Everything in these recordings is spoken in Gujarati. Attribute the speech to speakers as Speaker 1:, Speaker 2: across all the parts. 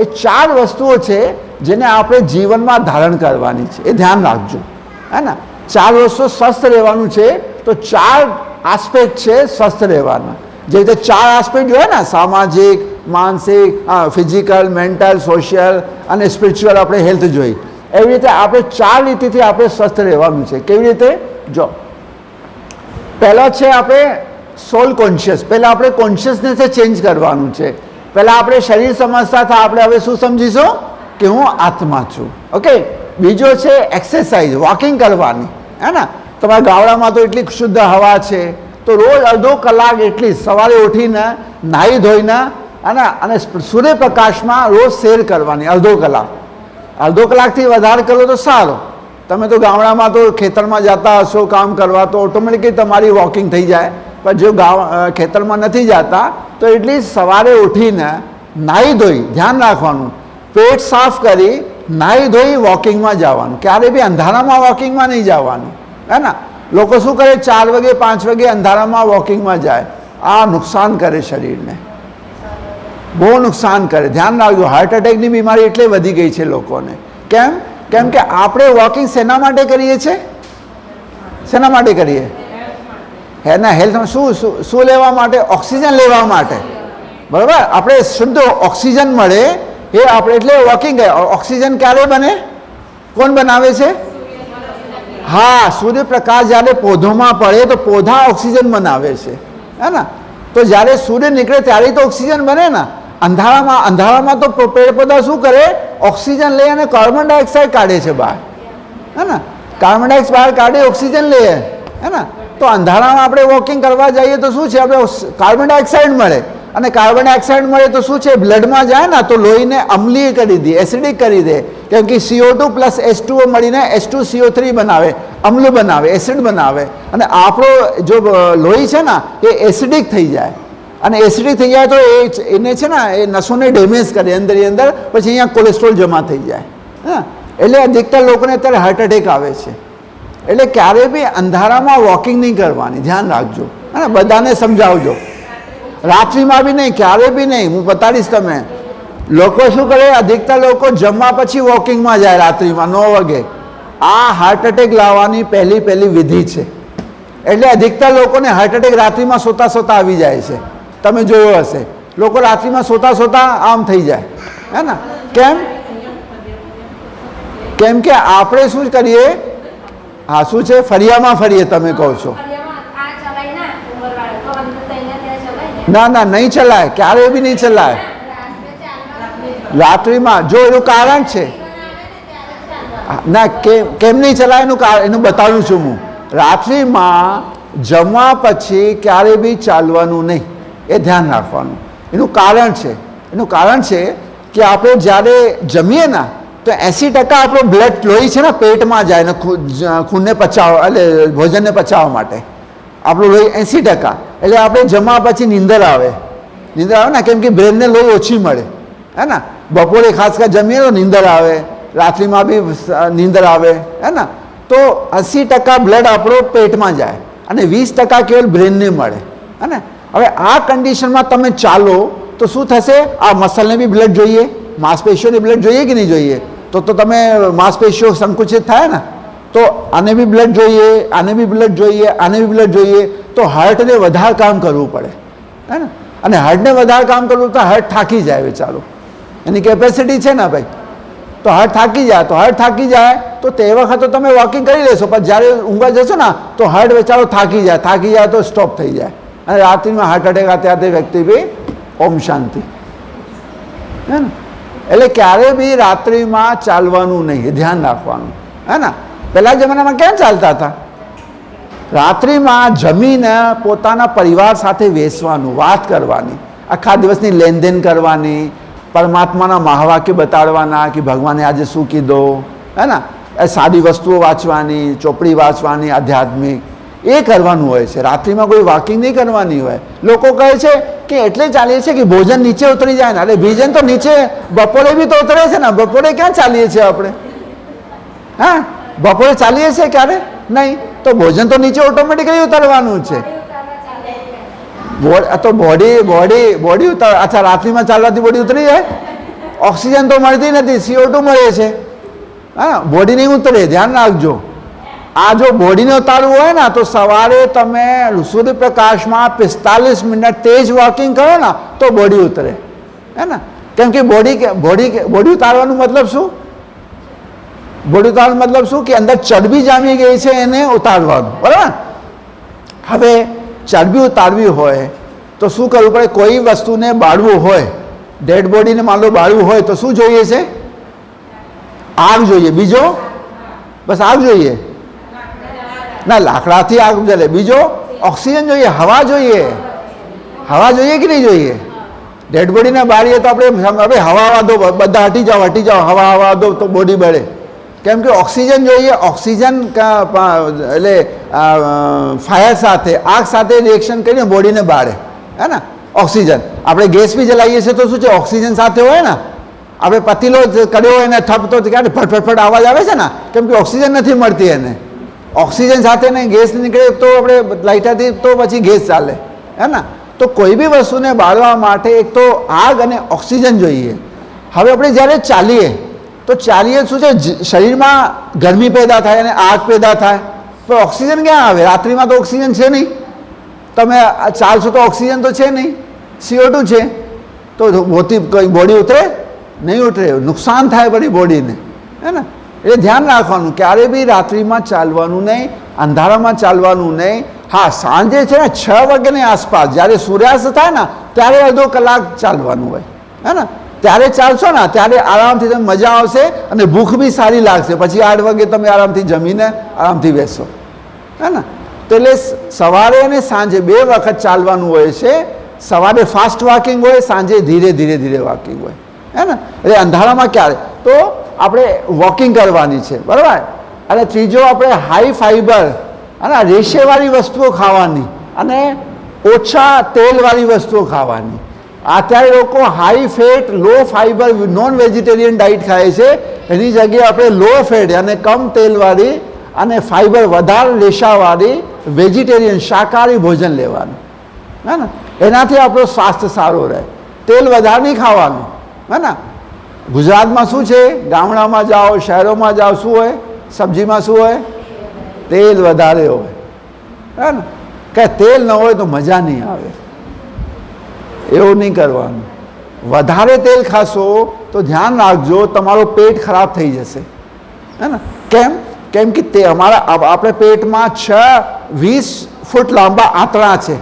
Speaker 1: એ 4 વસ્તુઓ છે જેને આપણે જીવનમાં ધારણ કરવાની છે, એ ધ્યાન રાખજો, હે ને. 4 વસ્તુ સ્વસ્થ રહેવાનું છે, તો 4 આસ્પેક્ટ છે સ્વસ્થ રહેવાના. જે રીતે 4 આસ્પેક્ટ જોઈએ ને, સામાજિક, માનસિક, ફિઝિકલ, મેન્ટલ, સોશિયલ અને સ્પિરિચ્યુઅલ આપણે હેલ્થ જોઈ, એવી રીતે આપણે 4 રીતેથી આપણે સ્વસ્થ રહેવાનું છે. કેવી રીતે? જો, પહેલો છે આપણે સોલ કોન્શિયસ. પહેલાં આપણે કોન્શિયસનેસ ચેન્જ કરવાનું છે. પહેલાં આપણે શરીર સમજતા હતા, આપણે હવે શું સમજીશું કે હું આત્મા છું. ઓકે. બીજો છે એક્સરસાઇઝ, વોકિંગ કરવાની, હે ને. તમારા ગામડામાં તો એટલી શુદ્ધ હવા છે, તો રોજ અડધો કલાક એટલી સવારે ઉઠીને નાહી ધોઈને અને સૂર્યપ્રકાશમાં રોજ સૈર કરવાની અડધો કલાકથી વધારે કરો તો સારું. તમે તો ગામડામાં તો ખેતરમાં જતા હશો કામ કરવા, તો ઓટોમેટિકલી તમારી વોકિંગ થઈ જાય. પણ જો ખેતરમાં નથી જતા તો એટલી સવારે ઉઠીને નાહી ધોઈ, ધ્યાન રાખવાનું, પેટ સાફ કરી નાહી ધોઈ વોકિંગમાં જવાનું. ક્યારે બી અંધારામાં વોકિંગમાં નહીં જવાનું, હે ને. લોકો શું કરે, 4 વાગે 5 વાગે અંધારામાં વોકિંગમાં જાય. આ નુકસાન કરે શરીરને, બહુ નુકસાન કરે. ધ્યાન રાખજો, હાર્ટ એટેકની બીમારી એટલે વધી ગઈ છે લોકોને. કેમ કે આપણે વોકિંગ શેના માટે કરીએ છીએ? શેના માટે કરીએ? એના હેલ્થમાં શું લેવા માટે? ઓક્સિજન લેવા માટે, બરાબર. આપણે શુદ્ધ ઓક્સિજન મળે એ આપણે એટલે વોકિંગ. ઓક્સિજન ક્યારે બને? કોણ બનાવે છે? હા, સૂર્યપ્રકાશ જ્યારે પૌધોમાં પડે તો પૌધા ઓક્સિજન બનાવે છે, હે ને. તો જ્યારે સૂર્ય નીકળે ત્યારે તો ઓક્સિજન બને ને. અંધારામાં તો પેડ પૌધા શું કરે? ઓક્સિજન લે અને કાર્બન ડાયોક્સાઇડ કાઢે છે બહાર, હે ને. કાર્બન ડાયોક્સાઇડ બહાર કાઢે, ઓક્સિજન લે, હે ને. તો અંધારામાં આપણે વોકિંગ કરવા જઈએ તો શું છે, આપણે કાર્બન ડાયોક્સાઇડ મળે, અને કાર્બન ડાયોક્સાઇડ મળે તો શું છે, બ્લડમાં જાય ને તો લોહીને અમ્લીય કરી દે, એસિડિક કરી દે. કેમ કે CO2 પ્લસ H2O મળીને H2CO3 બનાવે, અમ્લ બનાવે, એસિડ બનાવે, અને આપણો જો લોહી છે ને એ એસિડિક થઈ જાય, અને એસિડિક થઈ જાય તો એને છે ને એ નસોને ડેમેજ કરે અંદર, પછી અહીંયા કોલેસ્ટ્રોલ જમા થઈ જાય. હા, એટલે અધિકતર લોકોને અત્યારે હાર્ટ એટેક આવે છે. એટલે ક્યારેય બી અંધારામાં વોકિંગ નહીં કરવાની, ધ્યાન રાખજો, અને બધાને સમજાવજો. રાત્રિમાં બી નહીં, ક્યારે બી નહીં. હું બતાડીશ તમે. લોકો શું કરે, અધિકતર લોકો જમવા પછી વોકિંગમાં જાય રાત્રિમાં 9 વાગે. આ હાર્ટ એટેક લાવવાની પહેલી વિધિ છે. એટલે અધિકતર લોકોને હાર્ટ એટેક રાત્રિમાં સોતા આવી જાય છે. તમે જોયો હશે, લોકો રાત્રિમાં સોતા આમ થઈ જાય, હે ને. કેમ કે આપણે શું કરીએ, હા શું છે, ફરિયામાં ફરીએ. તમે કહો છો ના, નહીં ચલાય, ક્યારે બી નહીં ચલાય રાત્રિમાં. જો એનું કારણ છે ના, કેમ નહીં ચલાય એનું બતાવું છું હું. રાત્રિમાં જમવા પછી ક્યારે બી ચાલવાનું નહીં, એ ધ્યાન રાખવાનું. એનું કારણ છે કે આપણે જ્યારે જમીએ ને તો 80% આપણો બ્લડ લોહી છે ને પેટમાં જાય ને ખૂનને પચાવવા, એટલે ભોજનને પચાવવા માટે આપણું લોહી 80%. એટલે આપણે જમવા પછી નીંદર આવે ને, કેમ કે બ્રેનને લોહી ઓછી મળે, હે ને. બપોરે ખાસ કરી જમીએ તો નીંદર આવે, રાત્રિમાં બી નીંદર આવે, હે ને. તો 80% બ્લડ આપણો પેટમાં જાય અને 20% કેવલ બ્રેનને મળે, હે ને. હવે આ કન્ડિશનમાં તમે ચાલો તો શું થશે? આ મસલને બી બ્લડ જોઈએ, માંસપેશીઓને બ્લડ જોઈએ કે નહીં જોઈએ? તો તમે માંસપેશીઓ સંકુચિત થાય ને, તો આને બી બ્લડ જોઈએ, આને બી બ્લડ જોઈએ, આને બી બ્લડ જોઈએ. તો હાર્ટને વધારે કામ કરવું પડે, હે ને. અને હાર્ટને વધારે કામ કરવું તો હાર્ટ થાકી જાય બેચારો, એની કેપેસિટી છે ને ભાઈ. તો હાર્ટ થાકી જાય તો તે વખત તો તમે વોકિંગ કરી લેશો, પણ જ્યારે ઊંઘવા જશો ને તો હાર્ટ બેચારો થાકી જાય તો સ્ટોપ થઈ જાય, અને રાત્રિમાં હાર્ટ એટેક અત્યારે વ્યક્તિ બી ઓમ શાંતિ, હે ને. એટલે ક્યારે બી રાત્રિમાં ચાલવાનું નહીં, ધ્યાન રાખવાનું, હે ને. પહેલા જમાનામાં ક્યાં ચાલતા હતા? રાત્રિમાં જમીને પોતાના પરિવાર સાથે બેસવાનું, વાત કરવાની, આખા દિવસની લેનદેન કરવાની, પરમાત્માના મહાવાક્ય બતાડવાના કે ભગવાને આજે શું કીધું, હે ને. એ સાદી વસ્તુઓ વાંચવાની, ચોપડી વાંચવાની, આધ્યાત્મિક, એ કરવાનું હોય છે. રાત્રિમાં કોઈ વોકિંગ નહીં કરવાની હોય. લોકો કહે છે કે એટલે ચાલીએ છીએ કે ભોજન નીચે ઉતરી જાય ને. અરે ભોજન તો નીચે બપોરે બી તો ઉતરે છે ને. બપોરે ક્યાં ચાલીએ છીએ આપણે? હા, બપોરે ચાલીએ છીએ ક્યારે નહીં. તો ભોજન તો નીચે ઓટોમેટિકલી ઉતરવાનું છે. તો બોડી ઉતાર. અચ્છા, રાત્રિમાં ચાલવાથી બોડી ઉતરી જાય? ઓક્સિજન તો મળતી નથી, CO2 મળે છે. હા, બોડી નહીં ઉતરે, ધ્યાન રાખજો. આ જો બોડીને ઉતારવું હોય ને તો સવારે તમે સૂર્યપ્રકાશમાં 45 મિનિટ તેજ વોકિંગ કરો ને તો બોડી ઉતરે, હે ને. કેમ કે બોડી ઉતારવાનું મતલબ શું? બોડી ઉતારવાનો મતલબ શું? કે અંદર ચરબી જામી ગઈ છે એને ઉતારવાનું, બરાબર. હવે ચરબી ઉતારવી હોય તો શું કરવું પડે? કોઈ વસ્તુને બાળવું હોય, ડેડ બોડીને માન લો બાળવું હોય તો શું જોઈએ છે? આગ જોઈએ. બીજો? બસ આગ જોઈએ ના, લાકડાથી આગ જલે. બીજો ઓક્સિજન જોઈએ, હવા જોઈએ. હવા જોઈએ કે નહીં જોઈએ? ડેડ બોડીને બાળીએ તો આપણે હવા દો, બધા હટી જાઓ, હવા દો તો બોડી બળે. કેમ કે ઓક્સિજન જોઈએ. ઓક્સિજન એટલે ફાયર સાથે, આગ સાથે રિએક્શન કરીને બોડીને બાળે, હે ને. ઓક્સિજન આપણે ગેસ બી જલાવીએ છીએ તો શું છે? ઓક્સિજન સાથે હોય ને. આપણે પતીલો કર્યો હોય ને થપ તો ક્યારે ફટફટ અવાજ આવે છે ને, કેમ કે ઓક્સિજન નથી મળતી એને. ઓક્સિજન સાથે ને ગેસ નીકળે તો આપણે લાઇટરથી તો પછી ગેસ ચાલે, હે ને. તો કોઈ બી વસ્તુને બાળવા માટે એક તો આગ અને ઓક્સિજન જોઈએ. હવે આપણે જ્યારે ચાલીએ તો ચાલીએ શું છે? શરીરમાં ગરમી પેદા થાય અને આગ પેદા થાય, પણ ઓક્સિજન ક્યાં આવે? રાત્રિમાં તો ઓક્સિજન છે નહીં. તમે ચાલશો તો ઓક્સિજન તો છે નહીં, CO2 છે. તો બોડી ઉતરે નહીં? ઉતરે, નુકસાન થાય બધી બોડીને, હે ને. એટલે ધ્યાન રાખવાનું, ક્યારે બી રાત્રિમાં ચાલવાનું નહીં, અંધારામાં ચાલવાનું નહીં. હા, સાંજે છે ને 6 વાગ્યાની આસપાસ જ્યારે સૂર્યાસ્ત થાય ને ત્યારે અડધો કલાક ચાલવાનું હોય, હે ને. ત્યારે ચાલશો ને ત્યારે આરામથી તમે મજા આવશે અને ભૂખ બી સારી લાગશે. પછી 8 વાગે તમે આરામથી જમીને આરામથી બેસો, હે ને. તો એટલે સવારે અને સાંજે 2 વખત ચાલવાનું હોય છે. સવારે ફાસ્ટ વોકિંગ હોય, સાંજે ધીરે ધીરે વોકિંગ હોય, હે ને. એટલે અંધારામાં ક્યારે તો આપણે વોકિંગ કરવાની છે, બરાબર. અને ત્રીજો આપણે હાઈ ફાઈબર અને રેશેવાળી વસ્તુઓ ખાવાની અને ઓછા તેલવાળી વસ્તુઓ ખાવાની. અત્યારે લોકો હાઈ ફેટ લો ફાઈબર નોન વેજીટેરિયન ડાયટ ખાય છે. એની જગ્યાએ આપણે લો ફેટ અને કમ તેલવાળી અને ફાઈબર વધારે રેશાવાળી વેજીટેરિયન શાકાહારી ભોજન લેવાનું, હે ને. એનાથી આપણું સ્વાસ્થ્ય સારું રહે. તેલ વધારે નહીં ખાવાનું, હે ને. ગુજરાતમાં શું છે? ગામડામાં જાઓ, શહેરોમાં જાઓ, શું હોય? સબ્જીમાં શું હોય? તેલ વધારે હોય, હે ને. કે તેલ ન હોય તો મજા નહીં આવે. એવું નહીં કરવાનું. વધારે તેલ ખાશો તો ધ્યાન રાખજો તમારું પેટ ખરાબ થઈ જશે, હે ને. કેમ કે તે આપણે પેટમાં 20 ફૂટ લાંબા આંતરડા છે,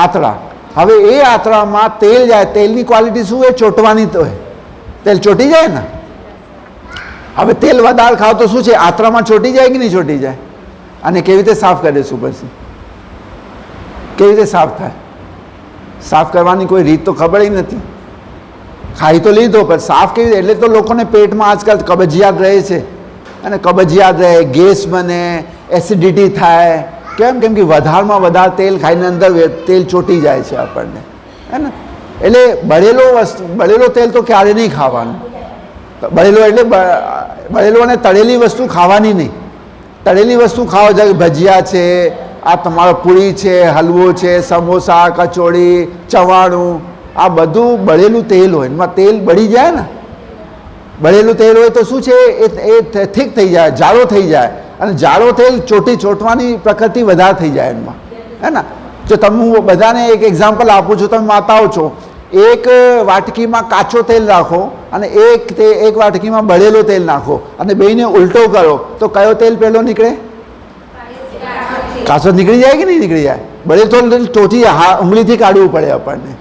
Speaker 1: આંતરડા. હવે એ આંતરડામાં તેલ જાય. તેલની ક્વોલિટી શું હોય? ચોંટવાની તો હોય. તેલ ચોંટી જાય ને. હવે તેલ વધારે ખાવ તો શું છે? આંતરડામાં ચોંટી જાય કે નહીં ચોંટી જાય? અને કેવી રીતે સાફ કરીશું? પછી કેવી રીતે સાફ થાય? સાફ કરવાની કોઈ રીત તો ખબર નથી. ખાઈ તો લીધો પણ સાફ કેવી રીતે? એટલે તો લોકોને પેટમાં આજકાલ કબજિયાત રહે છે, અને કબજિયાત રહે, ગેસ બને, એસિડિટી થાય. કેમ કે વધારમાં વધારે તેલ ખાઈને અંદર તેલ ચોંટી જાય છે આપણને, હે ને. એટલે બળેલો તેલ તો ક્યારે નહીં ખાવાનું. બળેલો અને તળેલી વસ્તુ ખાવાની નહીં. તળેલી વસ્તુ ખાવા જાય, ભજીયા છે, આ તમારો પૂરી છે, હલવો છે, સમોસા, કચોળી, ચવાણું, આ બધું બળેલું તેલ હોય. એમાં તેલ બળી જાય ને. બળેલું તેલ હોય તો શું છે? એ થીક થઈ જાય, જાડો થઈ જાય. અને જાડો તેલ ચોંટવાની પ્રકૃતિ વધારે થઈ જાય એમાં, હે ને. જો તમે હું બધાને એક એક્ઝામ્પલ આપું છું. તમે માતાઓ છો, એક વાટકીમાં કાચો તેલ રાખો અને એક વાટકીમાં બળેલો તેલ નાખો અને બેયને ઉલટો કરો તો કયો તેલ પહેલો નીકળે? કાચો નીકળી જાય કે નહીં નીકળી જાય? બળેલો તેલ ટોચી ઉંગળીથી કાઢવું પડે આપણને.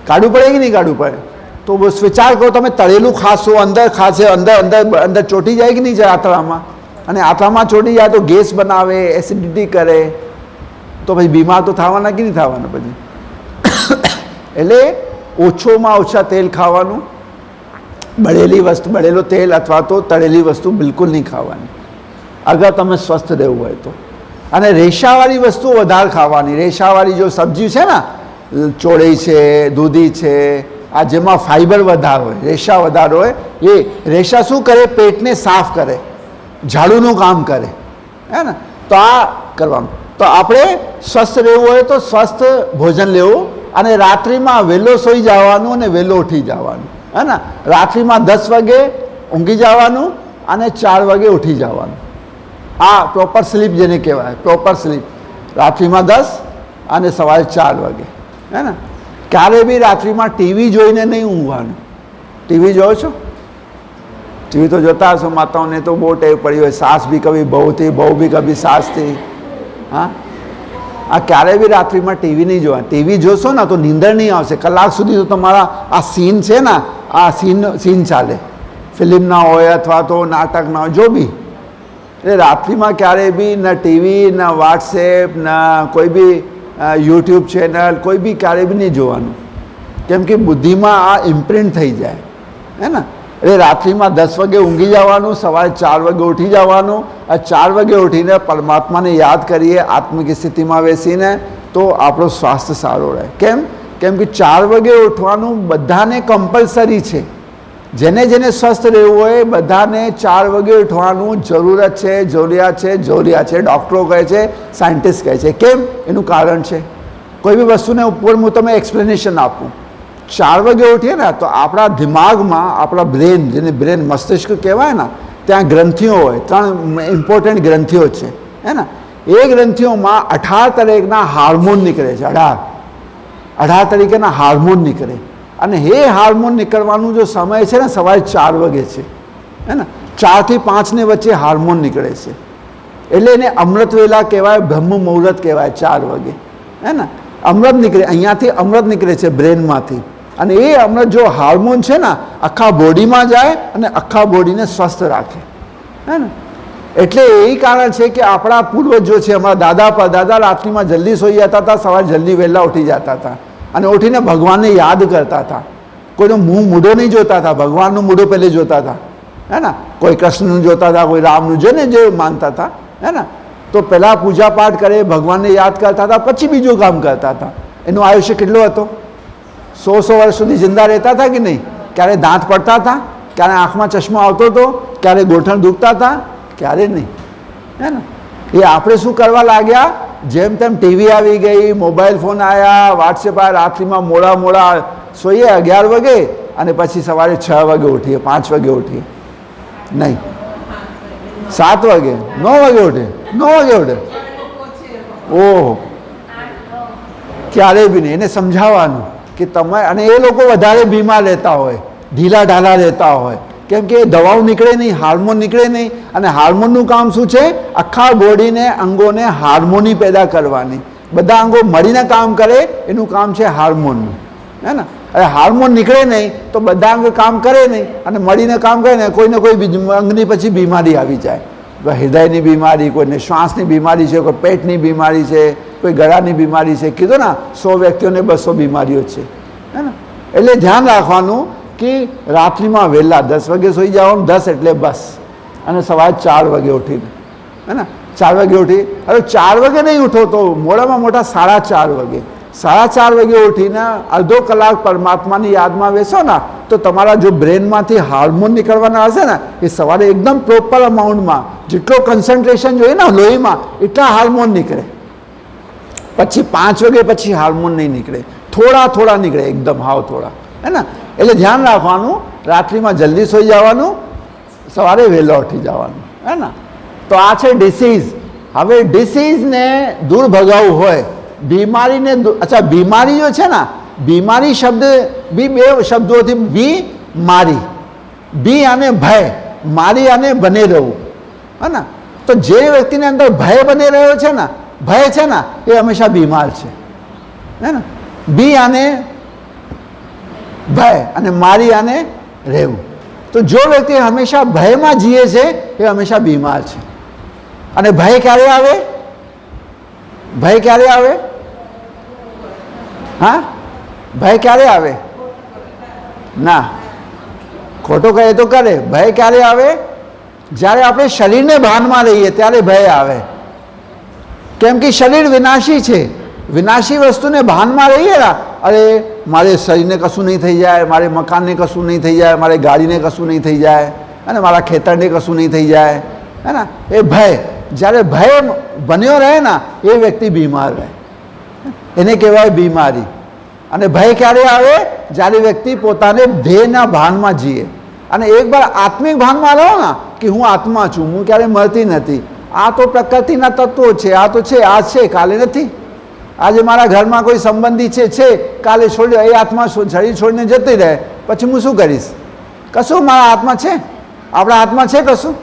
Speaker 1: કાઢવું પડે કે નહીં કાઢવું પડે? તો બસ વિચાર કરો, તમે તળેલું ખાશો, અંદર ખાશે, અંદર ચોંટી જાય કે નહીં જાય આંતરડામાં? અને આંતરડામાં ચોંટી જાય તો ગેસ બનાવે, એસિડિટી કરે, તો પછી બીમાર તો થવાના કે નહીં થવાના પછી? એટલે ઓછોમાં ઓછા તેલ ખાવાનું. બળેલો તેલ અથવા તો તળેલી વસ્તુ બિલકુલ નહીં ખાવાની અગર તમે સ્વસ્થ રહેવું હોય તો. અને રેશાવાળી વસ્તુ વધારે ખાવાની. રેશાવાળી જો સબ્જી છે ને, ચોળી છે, દૂધી છે, આ જેમાં ફાઈબર વધારે હોય, રેશા વધારે હોય, એ રેશા શું કરે? પેટને સાફ કરે, ઝાડુનું કામ કરે, હે ને. તો આ કરવાનું. તો આપણે સ્વસ્થ રહેવું હોય તો સ્વસ્થ ભોજન લેવું અને રાત્રિમાં વહેલો સૂઈ જવાનું અને વહેલો ઉઠી જવાનું. હે ને. રાત્રિમાં 10 વાગે ઊંઘી જવાનું અને 4 વાગે ઉઠી જવાનું. આ પ્રોપર સ્લીપ જેને કહેવાય, પ્રોપર સ્લીપ. રાત્રિમાં 10 અને સવારે 4 વાગે, હે ને. ક્યારે બી રાત્રિમાં ટીવી જોઈને નહીં ઊંઘવાનું. ટીવી જોવો છો? ટીવી તો જોતા હશો, માતાઓને તો બહુ ટેવ પડી હોય, સાસ બી કભી બહુ થી, બહુ બી કભી સાસ થી. હા, આ ક્યારે બી રાત્રિમાં ટીવી નહીં જોવા. ટીવી જોશો ને તો નીંદર નહીં આવશે. કલાક સુધી તો તમારા આ સીન છે ને, આ સીન ચાલે, ફિલ્મના હોય અથવા તો નાટકના હોય, જો બી. એટલે રાત્રિમાં ક્યારેય બી ના ટીવી, ના વોટ્સએપ, ના કોઈ બી યુટ્યુબ ચેનલ, કોઈ બી ક્યારેય બી નહીં જોવાનું. કેમ કે બુદ્ધિમાં આ ઇમ્પ્રિન્ટ થઈ જાય, હે ને. એટલે રાત્રિમાં 10 વાગે ઊંઘી જવાનું, સવારે 4 વાગે ઉઠી જવાનું. આ 4 વાગે ઉઠીને પરમાત્માને યાદ કરીએ આત્મિક સ્થિતિમાં બેસીને, તો આપણો સ્વાસ્થ્ય સારો રહે. કેમ કે 4 વાગે ઉઠવાનું બધાને કમ્પલસરી છે. જેને જેને સ્વસ્થ રહેવું હોય બધાને 4 વાગે ઉઠવાનું જરૂરત છે, જરૂરિયાત છે. ડૉક્ટરો કહે છે, સાયન્ટિસ્ટ કહે છે. કેમ? એનું કારણ છે. કોઈ બી વસ્તુને ઉપર હું તમે એક્સપ્લેનેશન આપું. 4 વાગે ઉઠીએ ને તો આપણા દિમાગમાં, આપણા બ્રેન, જેને બ્રેન મસ્તિષ્ક કહેવાય ને, ત્યાં ગ્રંથિઓ હોય. 3 ઇમ્પોર્ટન્ટ ગ્રંથિઓ છે, હે ને. એ ગ્રંથિઓમાં 18 તરીકેના હાર્મોન નીકળે છે. 18 તરીકેના હાર્મોન નીકળે. અને એ હાર્મોન નીકળવાનું જો સમય છે ને સવારે 4 વાગે છે, હે ને. 4 થી 5 ની વચ્ચે હાર્મોન નીકળે છે. એટલે એને અમૃત વેલા કહેવાય, બ્રહ્મ મુહૂર્ત કહેવાય. 4 વાગે, હે ને. અમૃત નીકળે, અહીંયાથી અમૃત નીકળે છે બ્રેનમાંથી. અને એ અમૃત જો હાર્મોન છે ને આખા બોડીમાં જાય અને આખા બોડીને સ્વસ્થ રાખે, હે ને. એટલે એ કારણ છે કે આપણા પૂર્વજો છે, અમારા દાદા રાત્રિમાં જલ્દી સૂઈ જતા હતા, સવારે જલ્દી વહેલા ઉઠી જતા હતા અને ઉઠીને ભગવાનને યાદ કરતા હતા. કોઈનું મૂઢો નહીં જોતા હતા, ભગવાનનું મૂઢો પહેલે જોતા હતા, હે ને. કોઈ કૃષ્ણનું જોતા હતા, કોઈ રામનું, જેને જે માનતા હતા, હે ને. તો પહેલાં પૂજા પાઠ કરે, ભગવાનને યાદ કરતા હતા, પછી બીજું કામ કરતા હતા. એનું આયુષ્ય કેટલું હતું? 100 વર્ષ સુધી જિંદા રહેતા હતા કે નહીં? ક્યારે દાંત પડતા હતા? ક્યારે આંખમાં ચશ્મો આવતો હતો? ક્યારે ગોઠણ દુખતા હતા? ક્યારે નહીં, હે ને. એ આપણે શું કરવા લાગ્યા? જેમ તેમ ટીવી આવી ગઈ, મોબાઈલ ફોન આવ્યા, વોટ્સએપ આવ્યા. રાત્રિમાં મોડા સોઈએ 11 વાગે અને પછી સવારે 6 વાગે ઉઠીએ, 5 વાગે ઉઠીએ નહીં, 7 વાગે, 9 વાગે ઉઠે, 9 વાગે ઉઠે. ઓહો, ક્યારેય બી નહીં. એને સમજાવવાનું કે તમે, અને એ લોકો વધારે બીમાર રહેતા હોય, ઢીલા ઢાલા રહેતા હોય. કેમ કે દવાઓ નીકળે નહીં, હાર્મોન નીકળે નહીં. અને હાર્મોનનું કામ શું છે? આખા બોડીને, અંગોને હાર્મોની પેદા કરવાની. બધા અંગો મળીને કામ કરે, એનું કામ છે હાર્મોનનું, હે ને. અને હાર્મોન નીકળે નહીં તો બધા અંગ કામ કરે નહીં, અને મળીને કામ કરે ને કોઈને કોઈ અંગની પછી બીમારી આવી જાય. હૃદયની બીમારી, કોઈને શ્વાસની બીમારી છે, કોઈ પેટની બીમારી છે, કોઈ ગળાની બીમારી છે. કીધું ને 100 વ્યક્તિઓને 200 બીમારીઓ છે, હે ને. એટલે ધ્યાન રાખવાનું કે રાત્રિમાં વહેલા 10 વાગે સૂઈ જવાનું, 10 એટલે બસ. અને સવારે 4 વાગે ઉઠીને, હે ને. 4 વાગે ઉઠી, હવે 4 વાગે નહીં ઉઠો તો મોડામાં મોટા 4:30 વાગે. 4:30 વાગે ઉઠીને અડધો કલાક પરમાત્માની યાદમાં બેસો ને તો તમારા જો બ્રેનમાંથી હાર્મોન નીકળવાના હશે ને એ સવારે એકદમ પ્રોપર અમાઉન્ટમાં, જેટલો કન્સન્ટ્રેશન જોઈએ ને લોહીમાં એટલા હાર્મોન નીકળે. પછી 5 વાગે પછી હાર્મોન નહીં નીકળે, થોડા નીકળે, એકદમ હાવ થોડા, હે ને. એટલે ધ્યાન રાખવાનું, રાત્રિમાં જલ્દી સૂઈ જવાનું, સવારે વહેલા ઉઠી જવાનું, હે ને. તો આ છે ડિસીઝ. હવે ડિસીઝને દૂર ભગાવવું હોય, બીમારીને, અચ્છા બીમારી જો છે ને, બીમારી શબ્દ બી 2 શબ્દોથી, બી મારી, બી અને ભય, મારી અને બને રહેવું, હે ને. તો જે વ્યક્તિને અંદર ભય બને રહ્યો છે ને, ભય છે ને, એ હંમેશા બીમાર છે, હે ને. બી અને ભય અને મારી અને રહેવું. તો જો વ્યક્તિ હંમેશા ભયમાં જીવે છે એ હંમેશા બીમાર છે. અને ભય ક્યારે આવે? ભય ક્યારે આવે? હા, ભય ક્યારે આવે? ના, ખોટો કહે તો કરે. ભય ક્યારે આવે? જ્યારે આપણે શરીરને ભાનમાં રહીએ ત્યારે ભય આવે. કેમ કે શરીર વિનાશી છે. વિનાશી વસ્તુને ભાનમાં રહીએ ને, અરે મારે શરીરને કશું નહીં થઈ જાય, મારે મકાનને કશું નહીં થઈ જાય, મારે ગાડીને કશું નહીં થઈ જાય, અને મારા ખેતરને કશું નહીં થઈ જાય, હે ને. એ ભય, જ્યારે ભય બન્યો રહે ને એ વ્યક્તિ બીમાર રહે, એને કહેવાય બીમારી. અને ભય ક્યારે આવે? જ્યારે વ્યક્તિ પોતાને ધ્યેયના ભાનમાં જીવે. અને એકવાર આત્મિક ભાનમાં રહો ને કે હું આત્મા છું, હું ક્યારે મરતી નથી, આ તો પ્રકૃતિના તત્વો છે, આ તો છે, આજ છે, કાલે નથી. આજે મારા ઘરમાં કોઈ સંબંધી છે, કાલે છોડી એ આત્મા શરીર છોડીને જતી રહે, પછી હું શું કરીશ? કશું મારા હાથમાં છે? આપણા હાથમાં છે કશું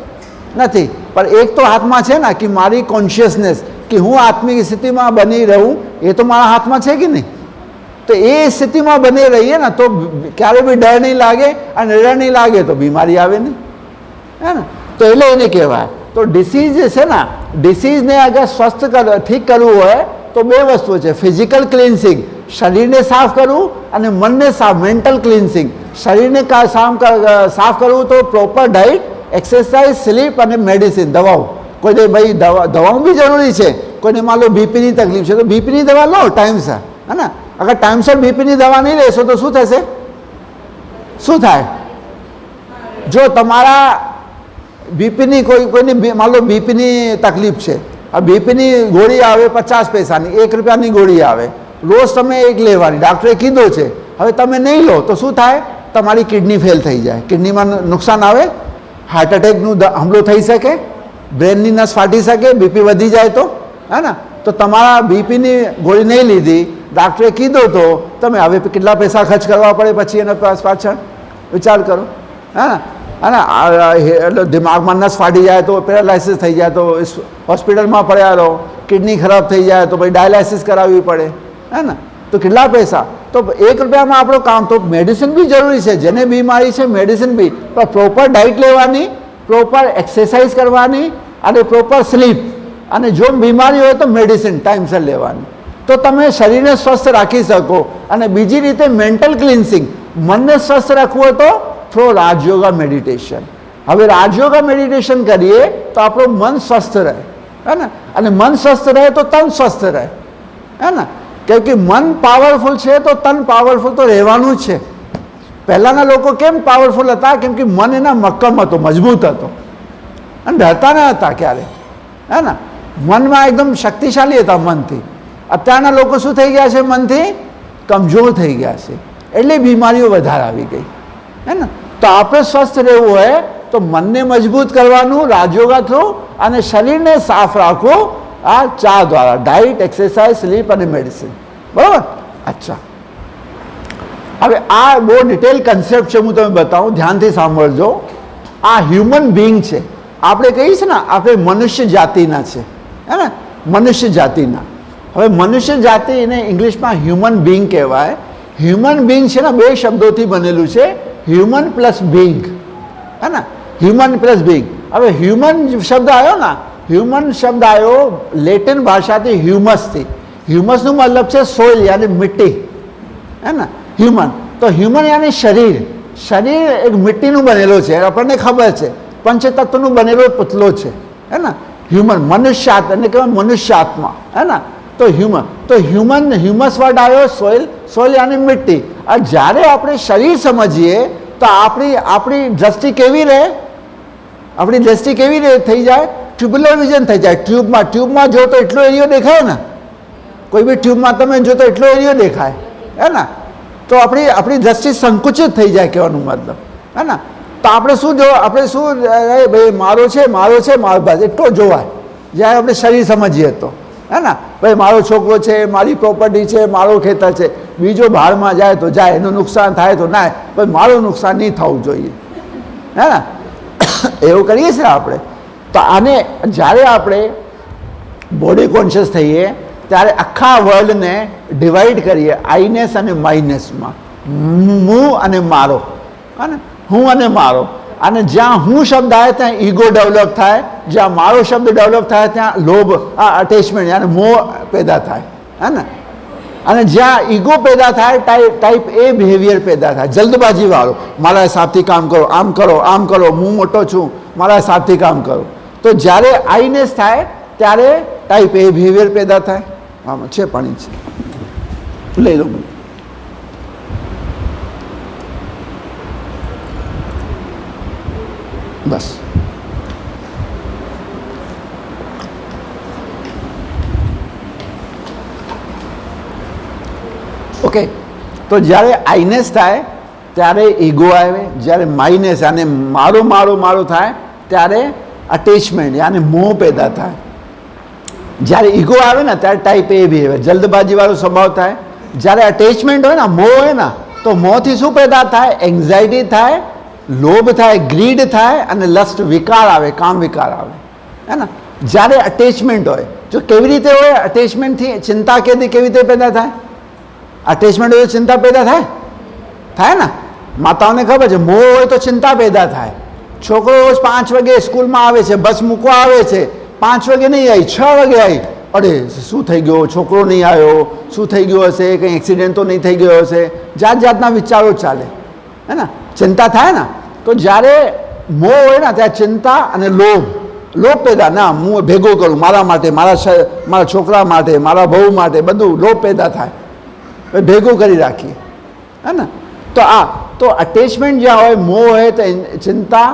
Speaker 1: નથી. પણ એક તો હાથમાં છે ને કે મારી કોન્શિયસનેસ કે હું આત્મિક સ્થિતિમાં બની રહું, એ તો મારા હાથમાં છે કે નહીં? તો એ સ્થિતિમાં બની રહીએ ને તો ક્યારે બી ડર નહીં લાગે, અને ડર નહીં લાગે તો બીમારી આવે નહીં, હે ને? તો એટલે એને કહેવાય. તો ડિસીઝ જે છે ને, ડિસીઝને અગર સ્વસ્થ ઠીક કરવું હોય તો બે વસ્તુઓ છે: ફિઝિકલ ક્લિન્સિંગ, શરીરને સાફ કરવું, અને મનને સાફ, મેન્ટલ ક્લિન્સિંગ. શરીરને સાફ કરવું તો પ્રોપર ડાયટ, એક્સરસાઇઝ, સ્લીપ અને મેડિસિન, દવાઓ. કોઈને ભાઈ દવાઓ બી જરૂરી છે. કોઈને માન લો બીપીની તકલીફ છે તો બીપીની દવા લો ટાઈમસર, હે ને? અગર ટાઈમસર બીપીની દવા નહીં લેશો તો શું થશે? શું થાય? જો તમારા બીપીની કોઈની માન લો બીપીની તકલીફ છે, આ બીપીની ગોળી આવે 50 પૈસાની, 1 રૂપિયાની ગોળી આવે, રોજ તમે એક લેવાની, ડૉક્ટરે કીધું છે. હવે તમે નહીં લો તો શું થાય? તમારી કિડની ફેલ થઈ જાય, કિડનીમાં નુકસાન આવે, હાર્ટ એટેકનું હુમલો થઈ શકે, બ્રેનની નસ ફાટી શકે, બીપી વધી જાય તો, હે ને? તો તમારા બીપીની ગોળી નહીં લીધી, ડૉક્ટરે કીધું તો તમે હવે કેટલા પૈસા ખર્ચ કરવા પડે પછી એના પાછળ વિચાર કરો, હે ને? અને એટલે દિમાગમાં નસ ફાટી જાય તો, પેરાલાઇસિસ થઈ જાય તો હોસ્પિટલમાં પડ્યા રહો, કિડની ખરાબ થઈ જાય તો પછી ડાયાલિસિસ કરાવવી પડે, હે ને? તો કેટલા પૈસા? તો 1 રૂપિયામાં આપણું કામ. તો મેડિસિન બી જરૂરી છે, જેને બીમારી છે મેડિસિન બી, પણ પ્રોપર ડાયટ લેવાની, પ્રોપર એક્સરસાઇઝ કરવાની, અને પ્રોપર સ્લીપ, અને જો બીમારી હોય તો મેડિસિન ટાઈમસર લેવાની, તો તમે શરીરને સ્વસ્થ રાખી શકો. અને બીજી રીતે મેન્ટલ ક્લિન્સિંગ, મનને સ્વસ્થ રાખવું હોય તો થ્રો રાજયોગા મેડિટેશન. હવે રાજયોગા મેડિટેશન કરીએ તો આપણું મન સ્વસ્થ રહે, હે ને? અને મન સ્વસ્થ રહે તો તન સ્વસ્થ રહે, હે ને? કેમ કે મન પાવરફુલ છે તો તન પાવરફુલ તો રહેવાનું જ છે. પહેલાંના લોકો કેમ પાવરફુલ હતા? કેમ કે મન એના મક્કમ હતો, મજબૂત હતો, અને ડરતા ન હતા ક્યારે, હે ને? મનમાં એકદમ શક્તિશાળી હતા મનથી. અત્યારના લોકો શું થઈ ગયા છે? મનથી કમજોર થઈ ગયા છે, એટલે બીમારીઓ વધારે આવી ગઈ, હે ને? તો આપણે સ્વસ્થ રહેવું હોય તો મનને મજબૂત કરવાનું રાજયોગા થ્રુ, અને શરીરને સાફ રાખવું આ 4 દ્વારા: ડાયટ, એક્સરસાઇઝ, સ્લીપ અને મેડિસિન. બરાબર? અચ્છા, હવે આ બહુ ડિટેલ કન્સેપ્ટ છે, હું તમે બતાવું, ધ્યાનથી સાંભળજો. આ હ્યુમન બિંગ છે, આપણે કહીએ છીએ ને આપણે મનુષ્ય જાતિના છે, હે ને? મનુષ્ય જાતિના. હવે મનુષ્ય જાતિ એને ઇંગ્લિશમાં હ્યુમન બિંગ કહેવાય. હ્યુમન બિંગ છે ને 2 શબ્દોથી બનેલું છે, હ્યુમન પ્લસ બિંગ, હે ને? Human plus Bing. હવે હ્યુમન શબ્દ આવ્યો ને, હ્યુમન શબ્દ આવ્યો લેટિન ભાષાથી હ્યુમસથી. હ્યુમસનું મતલબ છે સોઇલ, યાની મિટ્ટી, હે ને? હ્યુમન. તો હ્યુમન યાની શરીર. શરીર એક મિટ્ટીનું બનેલું છે, આપણને ખબર છે, પંચતત્વનું બનેલો પુતલો છે, હે ને? હ્યુમન, મનુષ્યાત્મા, એને કહેવાય મનુષ્યાત્મા, હે ને? તો હ્યુમન, તો હ્યુમસ વર્ડ આવ્યો સોઇલ, સોઇલ યાની મિટ્ટી. આ જ્યારે આપણે શરીર સમજીએ તો આપણી દ્રષ્ટિ કેવી રહે? આપણી દ્રષ્ટિ કેવી રહે થઈ જાય? ટ્યુબ્યુલર વિઝન થઈ જાય. ટ્યુબમાં જો તો એટલો એરિયો દેખાય ને, કોઈ બી ટ્યુબમાં તમે જો તો એટલો એરિયો દેખાય, હે ને? તો આપણી દ્રષ્ટિ સંકુચિત થઈ જાય, કહેવાનું મતલબ, હે ને? તો આપણે શું ભાઈ મારો છે મારો બસ એટલો જોવાય જ્યારે આપણે શરીર સમજીએ તો, હે ને? ભાઈ મારો છોકરો છે, મારી પ્રોપર્ટી છે, મારો ખેતર છે, બીજો બહારમાં જાય તો જાય, એનું નુકસાન થાય તો ના, ભાઈ મારું નુકસાન નહીં થવું જોઈએ, હે ને? એવું કરીએ છીએ આપણે. તો આને જ્યારે આપણે બોડી કોન્શિયસ થઈએ ત્યારે આખા વર્લ્ડને ડિવાઈડ કરીએ આઈનેસ અને માઇનેસમાં, હું અને મારો, હે ને? હું અને મારો. અને જ્યાં હું શબ્દ આવે ત્યાં ઈગો ડેવલપ થાય, જ્યાં મારો શબ્દ ડેવલપ થાય ત્યાં લોભ, અટેચમેન્ટ યાની મોહ પેદા થાય, હે ને? અને જ્યાં ઈગો પેદા થાય ટાઈપ એ બિહેવિયર પેદા થાય, જલ્દબાજીવાળો, મારા હિસાબથી કામ કરો, આમ કરો, આમ કરો, હું મોટો છું, મારા હિસાબથી કામ કરો. તો જ્યારે આઈનેસ થાય ત્યારે ટાઈપ એ બિહેવિયર પેદા થાય. આમાં છે પાણી છે, લઈ લો. બસ ઓકે. તો જ્યારે આઈનેસ થાય ત્યારે ઈગો આવે, જ્યારે માઇનેસ અને મારો મારો મારો થાય ત્યારે અટેચમેન્ટ યાની મોહ પેદા થાય. જ્યારે ઈગો આવે ને ત્યારે ટાઈપ એ બિહેવિયર, જલ્દબાજીવાળો સ્વભાવ થાય. જ્યારે અટેચમેન્ટ હોય ને, મોહ હોય ને, તો મોહથી શું પેદા થાય? એન્ઝાયટી થાય, લોભ થાય, ગ્રીડ થાય અને લસ્ટ વિકાર આવે, કામ વિકાર આવે, હે ને. જ્યારે અટેચમેન્ટ હોય, જો કેવી રીતે હોય અટેચમેન્ટથી ચિંતા કેવી રીતે પેદા થાય? અટેચમેન્ટ હોય તો ચિંતા પેદા થાય? થાય ને. માતાઓને ખબર છે મોહ હોય તો ચિંતા પેદા થાય. છોકરો રોજ 5 વાગે સ્કૂલમાં આવે છે, બસ મૂકવા આવે છે, 5 વાગે નહીં આવી, 6 વાગે આવી, અરે શું થઈ ગયો, છોકરો નહીં આવ્યો, શું થઈ ગયું હશે, કંઈ એક્સિડન્ટ તો નહીં થઈ ગયો હશે, જાત જાતના વિચારો ચાલે, હે ને. ચિંતા થાય ને. તો જ્યારે મોહ હોય ને ત્યારે ચિંતા અને લોભ પેદા, ના હું ભેગો કરું મારા માટે, મારા છોકરા માટે, મારા બહુ માટે, બધું લોભ પેદા થાય, ભેગું કરી રાખીએ, હે ને. તો અટેચમેન્ટ જ્યાં હોય, મોહ હોય, તો ચિંતા,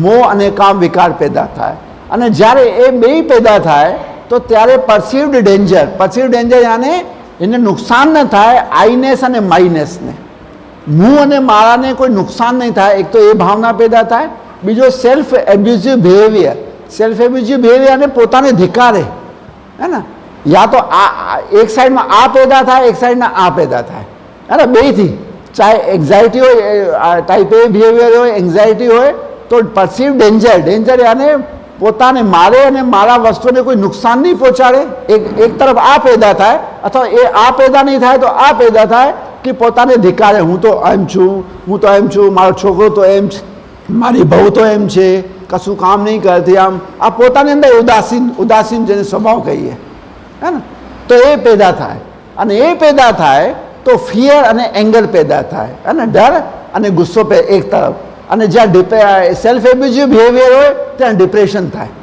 Speaker 1: મોહ અને કામ વિકાર પેદા થાય. અને જ્યારે એ બે પેદા થાય તો ત્યારે પરસીવ્ડ ડેન્જર યાને એને નુકસાન ન થાય, આઈનેસ અને માઇનેસને, હું અને મારાને કોઈ નુકસાન નહીં થાય. એક તો એ ભાવના પેદા થાય. બીજો સેલ્ફ એબ્યુઝિવ બિહેવિયર અને પોતાને ધિકારે, હે ને. યા તો એક સાઈડમાં આ પેદા થાય, એક સાઈડના આ પેદા થાય, હે ને. બેથી ચાહે એન્ઝાયટી હોય, ટાઈપ એ બિહેવિયર હોય, એન્ઝાયટી હોય, તો પરસીવ ડેન્જર યાને પોતાને મારે અને મારા વસ્તુને કોઈ નુકસાન નહીં પહોંચાડે. એક તરફ આ પેદા થાય, અથવા એ આ પેદા નહીં થાય તો આ પેદા થાય કે પોતાને ધિકારે, હું તો એમ છું, મારો છોકરો તો એમ છે, મારી બહુ તો એમ છે, કશું કામ નહીં કરતી, આમ આ પોતાની અંદર ઉદાસીન જેને સ્વભાવ કહીએ, હે ને. તો એ પેદા થાય. અને એ પેદા થાય તો ફિયર અને એંગર પેદા થાય, અને ડર અને ગુસ્સો એક તરફ. અને જ્યાં સેલ્ફ એબ્યુઝિવ બિહેવિયર હોય ત્યાં ડિપ્રેશન થાય.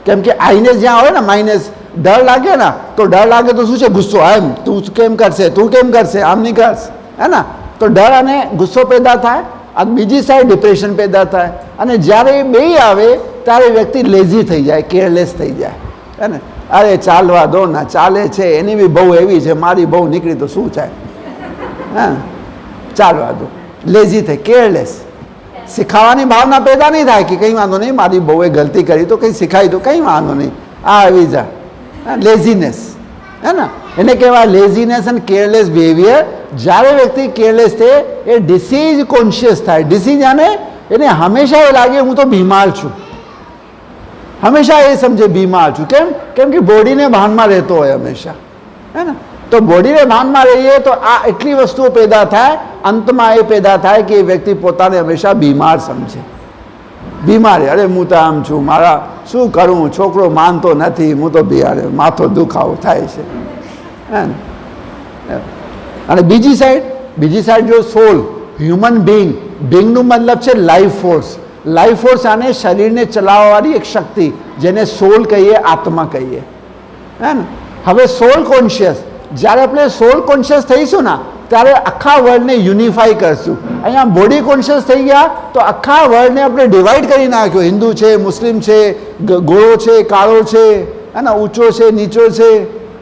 Speaker 1: કેમ કે આઈનેસ જ્યાં હોય ને, માઇનેસ, ડર લાગે ને, તો ડર લાગે તો શું છે? ગુસ્સો. એમ તું કેમ કરશે, આમ નહીં કરશે, હે ને. તો ડર અને ગુસ્સો પેદા થાય. અને બીજી સાઈડ ડિપ્રેશન પેદા થાય. અને જ્યારે એ બે આવે ત્યારે વ્યક્તિ લેઝી થઈ જાય, કેરલેસ થઈ જાય, હે ને. અરે ચાલવા દો ના, ચાલે છે, એની બી બહુ એવી છે, મારી બહુ નીકળી તો શું થાય, હા, ચાલવા દો. લેઝી થઈ, કેરલેસ. શીખાવાની ભાવના પેદા નહીં થાય કે કંઈ વાંધો નહીં, મારી બહુએ ગલતી કરી તો કંઈ શીખાઈ તો કંઈ વાંધો નહીં, આ આવી જાય. લેઝીનેસ, હે ને. એને કહેવાય લેઝીનેસ અને કેરલેસ બિહેવિયર. જ્યારે વ્યક્તિ કેરલેસ થાય એ ડિસીઝ કોન્શિયસ થાય. ડિસીઝ એને હંમેશા એ લાગે હું તો બીમાર છું, હંમેશા એ સમજે બીમાર છું. કેમ કે બોડીને ભાનમાં રહેતો હોય હંમેશા, હે ને. તો બોડીને ભાનમાં રહીએ તો આ એટલી વસ્તુઓ પેદા થાય. અંતમાં એ પેદા થાય કે એ વ્યક્તિ પોતાને હંમેશા બીમાર સમજે. બીમારી, અરે હું તો આમ છું, મારા શું કરું, છોકરો માનતો નથી, હું તો માથો દુખાવો થાય છે, હે ને. અને બીજી સાઈડ જો સોલ, હ્યુમન બિંગનું મતલબ છે લાઈફ ફોર્સ. આને શરીરને ચલાવવાની એક શક્તિ, જેને સોલ કહીએ, આત્મા કહીએ, હે ને. હવે સોલ કોન્શિયસ, જ્યારે આપણે સોલ કોન્શિયસ થઈશું ને ત્યારે આખા વર્લ્ડને યુનિફાઈ કરશું. અહીંયા બોડી કોન્શિયસ થઈ ગયા તો આખા વર્લ્ડને આપણે ડિવાઈડ કરી નાખ્યો. હિન્દુ છે, મુસ્લિમ છે, ગોળો છે, કાળો છે, અને ઊંચો છે, નીચો છે,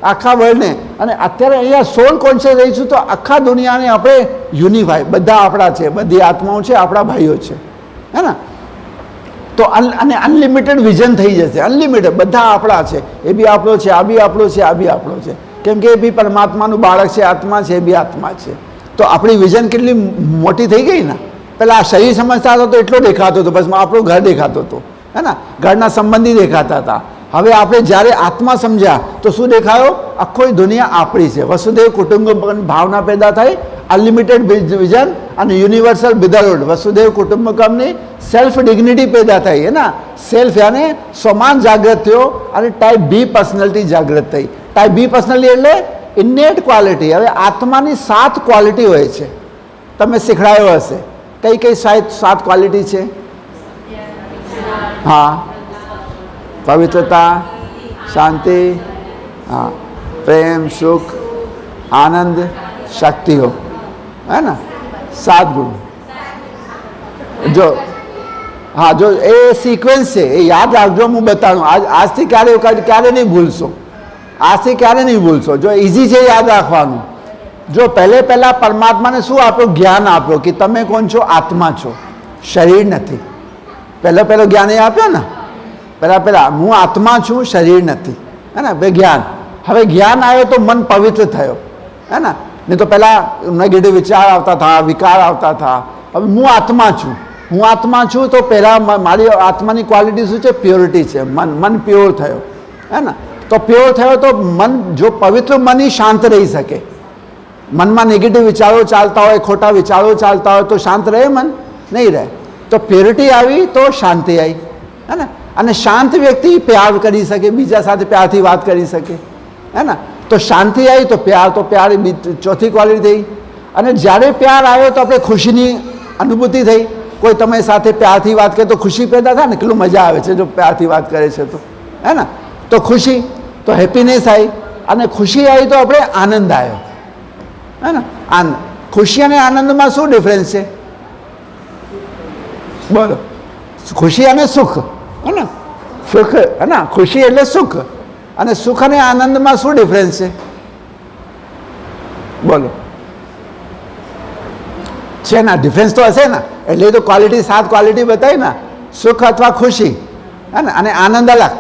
Speaker 1: આખા વર્લ્ડને. અને અત્યારે અહીંયા સોલ કોન્શિયસ રહીશું તો આખા દુનિયાને આપણે યુનિફાઈ, બધા આપણા છે, બધી આત્માઓ છે, આપણા ભાઈઓ છે, હે ને. તો અને અનલિમિટેડ વિઝન થઈ જશે. અનલિમિટેડ બધા આપણા છે, એ બી આપણો છે, આ બી આપણો છે, આ બી આપણો છે. કેમ કે એ બી પરમાત્માનું બાળક છે, આત્મા છે, એ બી આત્મા છે. તો આપણી વિઝન કેટલી મોટી થઈ ગઈ ને. પહેલાં આ શરીર સમજતા હતો તો એટલો દેખાતો હતો, બસ આપણું ઘર દેખાતો હતો, હે ને. ઘરના સંબંધી દેખાતા હતા. હવે આપણે જ્યારે આત્મા સમજ્યા તો શું દેખાયો? આખી દુનિયા આપણી છે. વસુદેવ કુટુંબકમ ભાવના પેદા થઈ, અનલિમિટેડ વિઝન અને universal Brotherhood. Vasudev કુટુંબકમની self dignity પેદા થઈ, હે ને. સેલ્ફ યાને સ્વમાન જાગૃત થયો અને ટાઈપ બી પર્સનાલિટી જાગૃત થઈ. ટાઈપ બી પર્સનાલિટી એટલે ઇનેટ ક્વોલિટી. હવે આત્માની 7 ક્વોલિટી હોય છે, તમે શીખડાયો હશે. કઈ 7 ક્વોલિટી છે? હા, પવિત્રતા, શાંતિ, હા, પ્રેમ, સુખ, આનંદ, શક્તિઓ, હે ને. 7 ગુણ. જો હા, જો એ સિક્વન્સ છે, એ યાદ રાખજો. હું બતાડું આજથી ક્યારે નહીં ભૂલશો. જો ઇઝી છે યાદ રાખવાનું. જો પહેલા પરમાત્માને શું આપ્યું? જ્ઞાન આપ્યો કે તમે કોણ છો? આત્મા છો, શરીર નથી. પહેલો જ્ઞાન એ આપ્યો ને, પહેલા હું આત્મા છું, શરીર નથી, હે ને? બે જ્ઞાન. હવે જ્ઞાન આવ્યો તો મન પવિત્ર થયો, હે ને? નહીં તો પહેલાં નેગેટિવ વિચાર આવતા હતા, વિકાર આવતા હતા. હવે હું આત્મા છું, હું આત્મા છું તો પહેલાં મારી આત્માની ક્વોલિટી શું છે? પ્યોરિટી છે. મન પ્યોર થયો, હે ને? તો પ્યોર થયો તો મન, જો પવિત્ર મન એ શાંત રહી શકે. મનમાં નેગેટિવ વિચારો ચાલતા હોય, ખોટા વિચારો ચાલતા હોય તો શાંત રહે મન? નહીં રહે. તો પ્યોરિટી આવી તો શાંતિ આવી, હે ને? અને શાંત વ્યક્તિ પ્યાર કરી શકે, બીજા સાથે પ્યારથી વાત કરી શકે, હે ને? તો શાંતિ આવી તો પ્યાર ચોથી ક્વોલિટી થઈ. અને જ્યારે પ્યાર આવ્યો તો આપણે ખુશીની અનુભૂતિ થઈ. કોઈ તમે સાથે પ્યારથી વાત કરે તો ખુશી પેદા થાય ને, કેટલું મજા આવે છે જો પ્યારથી વાત કરે છે તો, હે ને? તો ખુશી, તો હેપીનેસ આવી. અને ખુશી આવી તો આપણે આનંદ આવ્યો, હે ને? આનંદ. ખુશી અને આનંદમાં શું ડિફરન્સ છે? બોલો. ખુશી અને સુખ, હે ને? સુખ, હે ને? ખુશી એટલે સુખ, અને સુખ અને આનંદમાં શું ડિફરન્સ છે? બોલો. છે ને? ડિફરન્સ તો હશે ને. એટલે તો ક્વોલિટી, 7 ક્વોલિટી બતાવી ને, સુખ અથવા ખુશી, હે ને? અને આનંદ અલગ,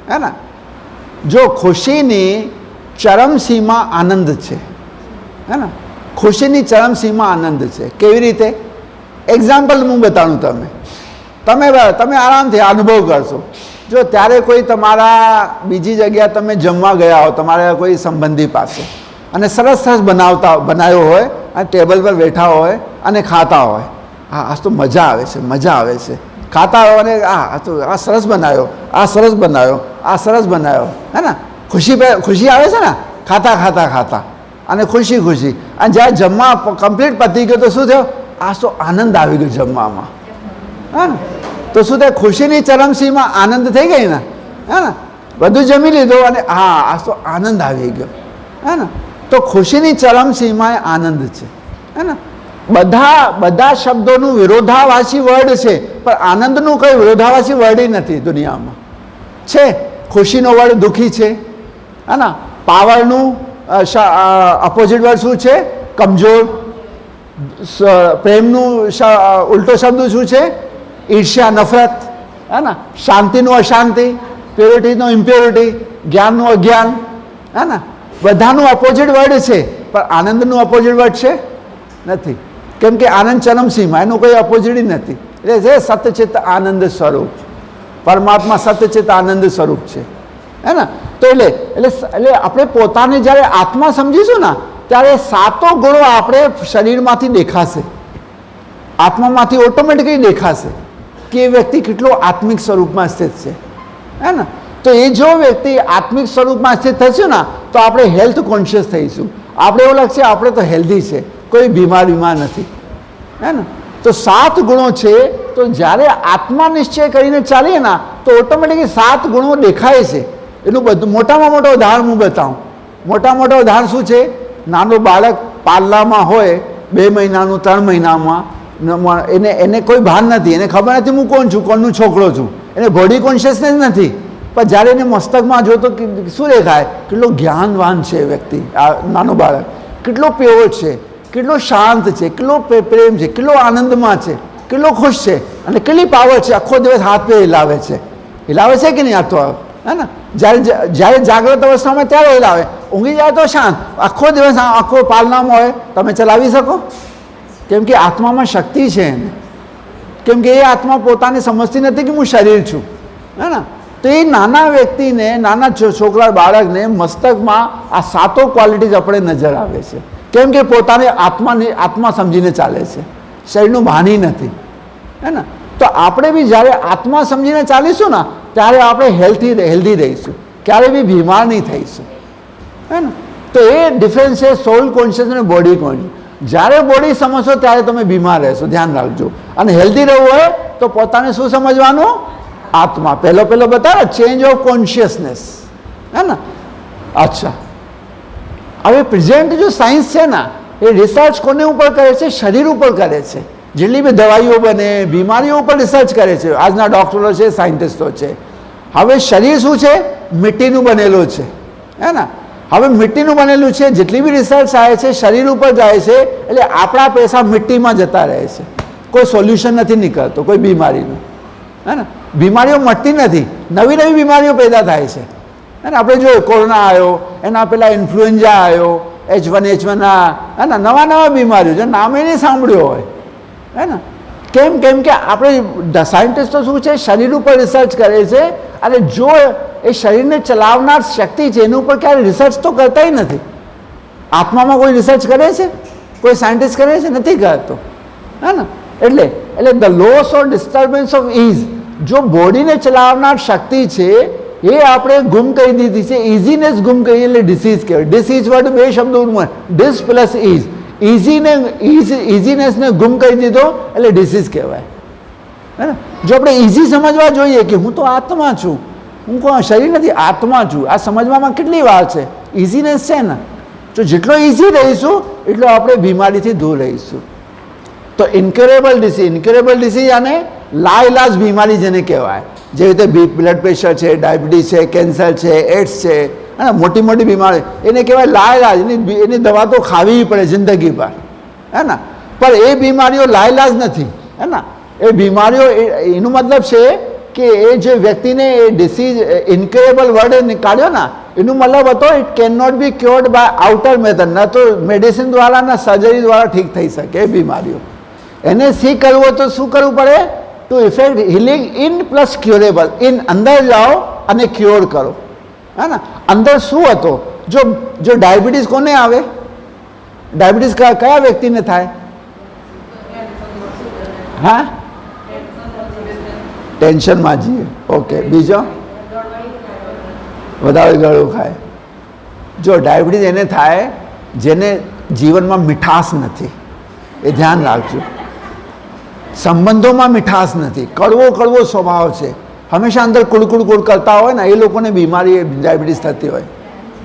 Speaker 1: હે ને? જો ખુશીની ચરમસીમા આનંદ છે, હે ને? ખુશીની ચરમસીમા આનંદ છે. કેવી રીતે? એક્ઝામ્પલ હું બતાવું. તમે આરામથી અનુભવ કરશો. જો ત્યારે કોઈ તમારા બીજી જગ્યા તમે જમવા ગયા હો, તમારા કોઈ સંબંધી પાસે, અને સરસ બનાવ્યો હોય, અને ટેબલ પર બેઠા હોય અને ખાતા હોય. હા, આ તો મજા આવે છે. ખાતા હોય અને આ સરસ બનાવ્યો, આ સરસ બનાવ્યો, હે ને? ખુશી આવે છે ને, ખાતા અને ખુશી. અને જ્યારે જમવા કમ્પ્લીટ પતી ગયો તો શું થયો? આ તો આનંદ આવી ગયો જમવામાં, હે ને? તો શું થાય? ખુશીની ચરમસીમા આનંદ થઈ ગઈ ને, હે ને? બધું જમી લીધું અને આ તો આનંદ આવી ગયો, હે ને? તો ખુશીની ચરમસીમા એ આનંદ છે, હે ને? બધા શબ્દોનું વિરોધાભાસી વર્ડ છે, પણ આનંદનું કંઈ વિરોધાભાસી વર્ડ નથી દુનિયામાં. છે ખુશીનો વર્ડ દુઃખી છે, હે ને? પાવરનું અપોઝિટ વર્ડ શું છે? કમજોર. પ્રેમનું ઉલટો શબ્દ શું છે? ઈર્ષ્યા, નફરત, હે ને? શાંતિનું અશાંતિ, પ્યોરિટીનું ઇમ્પ્યોરિટી, જ્ઞાનનું અજ્ઞાન, હે ને? બધાનું અપોઝિટ વર્ડ છે, પણ આનંદનું અપોઝિટ વર્ડ છે નથી. કેમ કે આનંદ ચરમસીમા, એનું કોઈ અપોઝિટ નથી. એટલે છે સતચિત્ત આનંદ સ્વરૂપ. પરમાત્મા સતચિત્ત આનંદ સ્વરૂપ છે, હે ને? તો એટલે આપણે પોતાને જ્યારે આત્મા સમજીશું ને, ત્યારે 7 ગુણો આપણે શરીરમાંથી દેખાશે, આત્મામાંથી ઓટોમેટિકલી દેખાશે કે એ વ્યક્તિ કેટલો આત્મિક સ્વરૂપમાં સ્થિત છે, હે ને? તો એ જો વ્યક્તિ આત્મિક સ્વરૂપમાં સ્થિત થશે ને, તો આપણે હેલ્થ કોન્શિયસ થઈશું. આપણે એવું લાગશે આપણે તો હેલ્ધી છે, કોઈ બીમાર નથી, હે ને? તો 7 ગુણો છે. તો જ્યારે આત્મા નિશ્ચય કરીને ચાલીએ ને, તો ઓટોમેટિકલી 7 ગુણો દેખાય છે. એનું બધું મોટામાં મોટું ઉદાહરણ હું બતાવું. મોટા ઉદાહરણ શું છે? નાનું બાળક પાલનામાં હોય, 2 મહિનાનું, 3 મહિનામાં, એને કોઈ ભાન નથી, એને ખબર નથી હું કોણ છું, કોણનું છોકરો છું, એને બોડી કોન્શિયસનેસ નથી. પણ જ્યારે એને મસ્તકમાં જોતો શું દેખાય? કેટલો જ્ઞાનવાન છે વ્યક્તિ, આ નાનું બાળક કેટલો પ્યોર છે, કેટલો શાંત છે, કેટલો પ્રેમ છે, કેટલો આનંદમાં છે, કેટલો ખુશ છે, અને કેટલી પાવર છે. આખો દિવસ હાથ પે હિલાવે છે કે નહીં? આ તો, હે ને? જ્યારે જાગ્રત અવસ્થામાં ત્યારે હિલાવે, ઊંઘી જાય તો શાંત. આખો દિવસ આખો પાલનામાં હોય, તમે ચલાવી શકો? કેમ કે આત્મામાં શક્તિ છે એને. કેમ કે એ આત્મા પોતાને સમજતી નથી કે હું શરીર છું, હે ને? તો એ નાના વ્યક્તિને, નાના છોકરા, બાળકને મસ્તકમાં આ 7 ક્વોલિટીઝ આપણે નજર આવે છે. કેમ કે પોતાને આત્મા સમજીને ચાલે છે, શરીરનું ભાની નથી, હે ને? તો આપણે બી જ્યારે આત્મા સમજીને ચાલીશું ને, ત્યારે આપણે હેલ્ધી રહીશું, ક્યારે બી બીમાર નહીં થઈશું, હે ને? તો એ ડિફરન્સ છે સોલ કોન્શિયસ અને બોડી કોન્શિયસ. જ્યારે બોડી સમજશો ત્યારે તમે બીમાર રહેશો, ધ્યાન રાખજો. અને હેલ્ધી રહેવું હોય તો પોતાને શું સમજવાનું? આત્મા. પહેલો બતાવે ચેન્જ ઓફ કોન્શિયસનેસ, હે ને? અચ્છા, હવે પ્રેઝન્ટ જો સાયન્સ છે ને, એ રિસર્ચ કોને ઉપર કરે છે? શરીર ઉપર કરે છે. જેટલી બી દવાઈઓ બને, બીમારીઓ ઉપર રિસર્ચ કરે છે આજના ડૉક્ટરો છે, સાયન્ટિસ્ટો છે. હવે શરીર શું છે? મિટ્ટીનું બનેલું છે, હે ને? હવે મિટ્ટીનું બનેલું છે, જેટલી બી રિસર્ચ આવે છે શરીર ઉપર જાય છે, એટલે આપણા પૈસા મિટ્ટીમાં જતા રહે છે, કોઈ સોલ્યુશન નથી નીકળતો કોઈ બીમારીનું, હે ને. બીમારીઓ મટતી નથી, નવી નવી બીમારીઓ પેદા થાય છે, હે ને. આપણે જોયું કોરોના આવ્યો, એના પહેલાં ઇન્ફ્લુએન્ઝા આવ્યો, H1N1 હે ને, નવા નવા બીમારીઓ જે નામે નહીં સાંભળ્યો હોય, હે ને. કેમ કે આપણે સાયન્ટિસ્ટો શું છે, શરીર ઉપર રિસર્ચ કરે છે, અને જો એ શરીરને ચલાવનાર શક્તિ છે એની ઉપર ક્યારે રિસર્ચ તો કરતા નથી. આત્મામાં કોઈ રિસર્ચ કરે છે, કોઈ સાયન્ટિસ્ટ કરે છે? નથી કરતો, હે ને. એટલે the loss or disturbance of is, જો બોડીને ચલાવનાર શક્તિ છે એ આપણે ગુમ કરી દીધી છે, ઇઝીનેસ ગુમ કરી એટલે ડિસીઝ કહેવાય. ડિસીઝ વર્ડ બે શબ્દોમાં, ડિસ પ્લસ ઇઝ, ઇઝીનેસને ગુમ કરી દીધો એટલે ડિસીઝ કહેવાય, હે ને. જો આપણે ઇઝી સમજવા જોઈએ કે હું તો આત્મા છું, હું કોઈ શરીર નથી, આત્મા છું, આ સમજવામાં કેટલી વાર છે, ઇઝીનેસ છે ને. જો જેટલો ઇઝી રહીશું એટલો આપણે બીમારીથી દૂર રહીશું. તો ઇન્ક્યુરેબલ ડિસીઝ અને લાઇલાજ બીમારી જેને કહેવાય, જેવી રીતે બ્લડ પ્રેશર છે, ડાયાબિટીસ છે, કેન્સર છે, એડ્સ છે, અને મોટી મોટી બીમારી એને કહેવાય લાઇલાજ. એની દવા તો ખાવી પડે જિંદગી પર, હે ને. પણ એ બીમારીઓ લાઇલાજ નથી, હે ને. એ બીમારીઓ એનું મતલબ છે કે એ જે વ્યક્તિને એ ડિસીઝ ઇન્ક્યુરેબલ વર્ડ નીકાળ્યો ને, એનું મતલબ હતો it can not be cured by outer method, ન તો મેડિસિન દ્વારા ના સર્જરી દ્વારા ઠીક થઈ શકે એ બીમારીઓ. એને સી કરવું હોય તો શું કરવું પડે? To effect healing in plus curable. ઇન અંદર જાઓ અને ક્યોર કરો, હે ને. અંદર શું હતો? જો ડાયાબિટીસ કોને આવે? ડાયાબિટીસ કયા વ્યક્તિને થાય? હા, ટેન્શનમાં જીવે. ઓકે, બીજો? વધારે ગળું ખાય. જો ડાયાબિટીસ એને થાય જેને જીવનમાં મીઠાશ નથી, એ ધ્યાન રાખજો. સંબંધોમાં મીઠાશ નથી, કડવો સ્વભાવ છે, હંમેશા અંદર કુડકુડ કરતા હોય ને, એ લોકોને બીમારી ડાયાબિટીસ થતી હોય.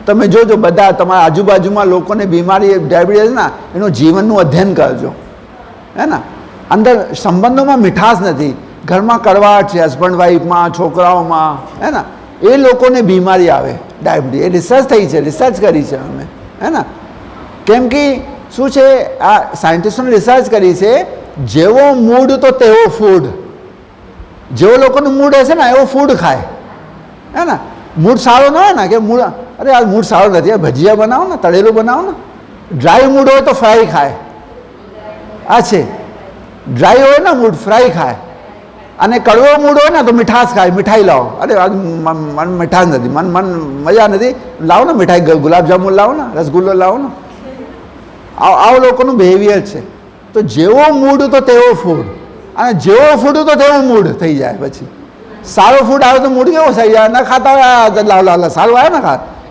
Speaker 1: તમે જોજો બધા તમારા આજુબાજુમાં લોકોને બીમારી ડાયાબિટીસ ના, એનું જીવનનું અધ્યયન કરજો, હે ને. અંદર સંબંધોમાં મીઠાશ નથી, ઘરમાં કડવાટ છે, હસબન્ડ વાઈફમાં, છોકરાઓમાં, હે ને. એ લોકોને બીમારી આવે ડાયાબિટીસ. એ રિસર્ચ થઈ છે, રિસર્ચ કરી છે અમે, હે ને. કેમ કે શું છે, આ સાયન્ટિસ્ટોને રિસર્ચ કરી છે, જેવો મૂડ તો તેવો ફૂડ. જેવો લોકોનું મૂડ હશે ને એવો ફૂડ ખાય, હે ને. મૂડ સારો ન હોય ને કે મૂડ, અરે આ મૂડ સારો નથી, ભજીયા બનાવો ને, તળેલું બનાવો ને. ડ્રાય મૂડ હોય તો ફ્રાય ખાય, આ છે ડ્રાય હોય ને મૂડ, ફ્રાય ખાય. અને કડવો મૂડ હોય ને તો મીઠાશ ખાય, મીઠાઈ લાવો. અરે આજ મન મીઠાશ નથી, મન મજા નથી, લાવો ને મીઠાઈ, ગુલાબજાંબુ લાવો ને, રસગુલ્લો લાવો ને. આવું લોકોનું બિહેવિયર છે. તો જેવો મૂડ તો તેવો ફૂડ, અને જેવો ફૂડ તો તેવો મૂડ થઈ જાય. પછી સારો ફૂડ આવે તો મૂડ કેવો થઈ જાય? ન ખાતા હોય, લાવ સારું આવે ને,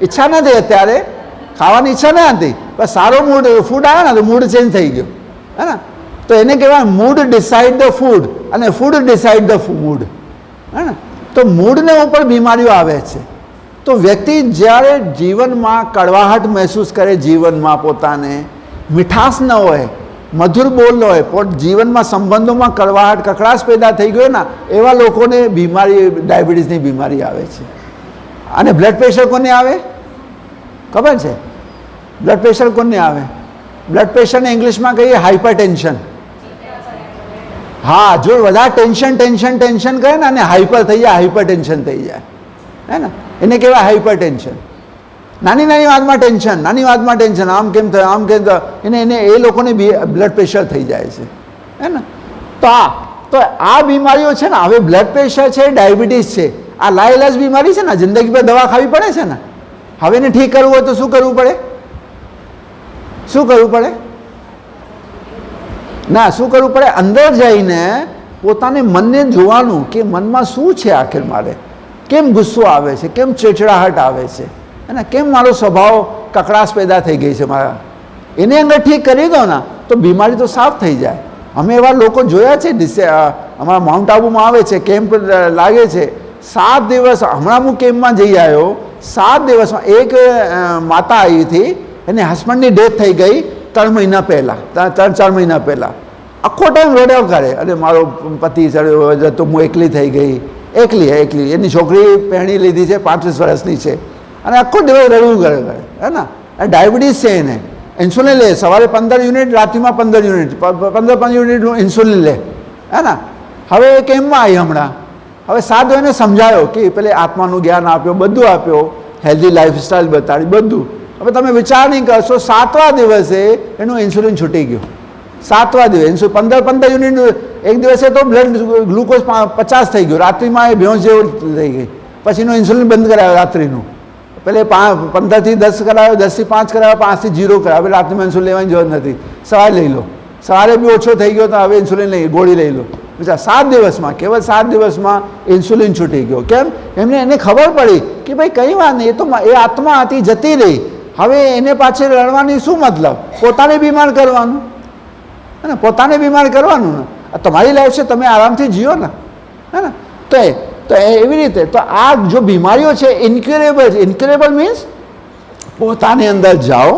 Speaker 1: ઈચ્છા નથી અત્યારે ખાવાની, ઈચ્છા ન હતી, પણ સારો ફૂડ આવે ને તો મૂડ ચેન્જ થઈ ગયો, હે ને. તો એને કહેવાય મૂડ ડિસાઇડ ધ ફૂડ, અને ફૂડ ડિસાઇડ ધ મૂડ, હે ને. તો મૂડને ઉપર બીમારીઓ આવે છે. તો વ્યક્તિ જ્યારે જીવનમાં કડવાહટ મહેસૂસ કરે, જીવનમાં પોતાને મીઠાશ ન હોય, મધુર બોલ ન હોય, પણ જીવનમાં સંબંધોમાં કડવાહટ, કકળાશ પેદા થઈ ગયો ને, એવા લોકોને બીમારી, ડાયાબિટીસની બીમારી આવે છે. અને બ્લડ પ્રેશર કોને આવે ખબર છે? બ્લડ પ્રેશર કોને આવે? બ્લડ પ્રેશરને ઇંગ્લિશમાં કહીએ હાઇપર ટેન્શન. હા, જો વધારે ટેન્શન કરે ને અને હાઇપર થઈ જાય, હાઇપર ટેન્શન થઈ જાય, હે ને. એને કહેવાય હાઇપર ટેન્શન. નાની વાતમાં ટેન્શન, આમ કેમ થયું, આમ કેમ થયું, એને એ લોકોને બ્લડ પ્રેશર થઈ જાય છે, હે ને. તો આ બીમારીઓ છે ને. હવે બ્લડ પ્રેશર છે, ડાયાબિટીસ છે, આ લાઇલાજ બીમારી છે ને, જિંદગી પર દવા ખાવી પડે છે ને. હવે એને ઠીક કરવું હોય તો શું કરવું પડે? શું કરવું પડે? ના, શું કરવું પડે? અંદર જઈને પોતાને મનને જોવાનું કે મનમાં શું છે આખિર મારે, કેમ ગુસ્સો આવે છે, કેમ ચીડચીડાહટ આવે છે, અને કેમ મારો સ્વભાવ કકળાશ પેદા થઈ ગઈ છે મારા. એને અંદર ઠીક કરી દો ને તો બીમારી તો સાફ થઈ જાય. અમે એવા લોકો જોયા છે, અમારા માઉન્ટ આબુમાં આવે છે, કેમ્પ લાગે છે, 7 દિવસ. હમણાં હું કેમ્પમાં જઈ આવ્યો, 7 દિવસમાં એક માતા આવી હતી, એને હસબન્ડની ડેથ થઈ ગઈ 3 મહિના પહેલાં, 3-4 મહિના પહેલાં. આખો ટાઈમ રડ્યો કરે, અરે મારો પતિ ચડ્યો તો હું એકલી થઈ ગઈ. એકલી એની છોકરી પહેણી લીધી છે, 35 વર્ષની છે, અને આખો દિવસ રડવું કરે હે ને. ડાયાબિટીસ છે એને, ઇન્સ્યુલિન લે, સવારે 15 યુનિટ, રાત્રિમાં 15 યુનિટ, 15 યુનિટનું ઇન્સ્યુલિન લે હે ને. હવે એ કેમમાં આવી હમણાં, હવે સાધુ એને સમજાયો કે પેલે આત્માનું જ્ઞાન આપ્યો, બધું આપ્યો, હેલ્ધી લાઈફસ્ટાઈલ બતાડી, બધું. હવે તમે વિચાર નહીં કરશો, 7મા દિવસે એનું ઇન્સ્યુલિન છૂટી ગયું. 7મા દિવસે 15 યુનિટ, એક દિવસે તો બ્લડ ગ્લુકોઝ 50 થઈ ગયું, રાત્રિમાં એ ભેંસ જેવું થઈ ગઈ. પછીનું ઇન્સ્યુલિન બંધ કરાવ્યો રાત્રિનું, પેલે 15 થી 10 કરાવ્યો, 10 થી 5 કરાવ્યો, 5 થી 0 કરાવ્યો. રાત્રિમાં ઇન્સ્યુલિન લેવાની જરૂર નથી, સવારે લઈ લો. સવારે બી ઓછો થઈ ગયો તો હવે ઇન્સ્યુલિન લઈ, ગોળી લઈ લો. બીજા 7 દિવસમાં, કેવળ 7 દિવસમાં ઇન્સ્યુલિન છૂટી ગયો. કેમ? એને ખબર પડી કે ભાઈ કંઈ વાત નહીં, એ તો એ આત્મા હતી, જતી રહી. હવે એને પાછળ લડવાની શું મતલબ? પોતાને બીમાર કરવાનું હે ને, પોતાને બીમાર કરવાનું ને. તમારી લાઈફ છે, તમે આરામથી જીવો ને હે ને. તો એવી રીતે તો આ જો બીમારીઓ છે ઇન્ક્યુરેબલ છે. ઇન્ક્યુરેબલ મીન્સ પોતાની અંદર જાઓ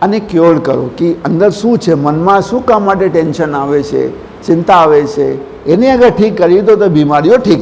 Speaker 1: અને ક્યોર કરો કે અંદર શું છે, મનમાં શું કામ માટે ટેન્શન આવે છે, ચિંતા આવે છે, એને અગર ઠીક કરી દો તો બીમારીઓ ઠીક